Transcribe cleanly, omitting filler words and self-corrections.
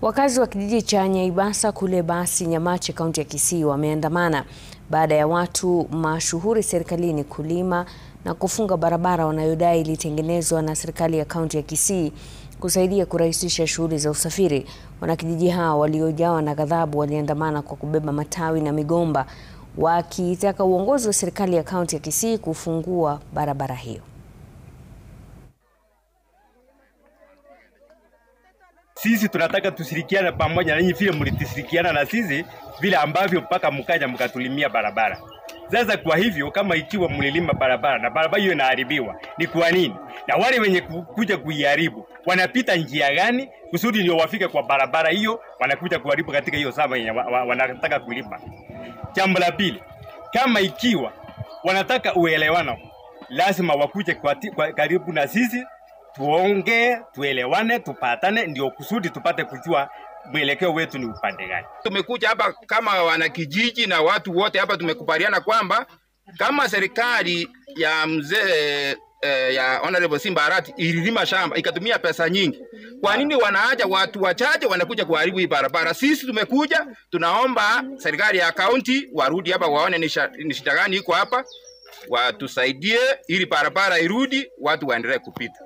Wakazi wa kijiji cha Nyaibasa kule Basi Nyamache, kaunti ya Kisii wameandamana baada ya watu mashuhuri serikalini kulima na kufunga barabara wanayodai ilitengenezwa na serikali ya kaunti ya Kisii kusaidia kurahisisha shughuli za usafiri. Wanakijiji hao waliojawa na ghadhabu waliandamana kwa kubeba matawi na migomba wakitaka uongozi wa serikali ya kaunti ya Kisii kufungua barabara hiyo. Sisi tunataka tushirikiane pamoja na nyinyi vile mlitishirikiana na sisi vile ambavyo mpaka mkaja mkatulimia barabara. Sasa kwa hivyo kama ikiwa mlilima barabara na barabara hiyo inaharibiwa, ni kwa nini? Na wale wenye kuja kuiharibu wanapita njia gani kusudi ndio wafike kwa barabara hiyo, wanakuja kuharibu katika hiyo shamba yenye wanataka kulima? Jambo la pili, kama ikiwa wanataka uelewano, lazima wakuje kwa karibu na sisi, tuongee, tuelewane, tupatane ndio kusudi tupate kujua mwelekeo wetu ni upande gani. Tumekuja hapa kama wanakijiji na watu wote hapa tumekubaliana kwamba kama serikali ya mzee ya Honorable Simba Arati ililima shamba ikatumia pesa nyingi, kwa nini wanaacha watu wachache wanakuja kuharibu hii barabara? Sisi tumekuja tunaomba serikali ya kaunti warudi hapa waone ni shida gani iko hapa, watusaidie ili barabara irudi, watu waendelee kupita.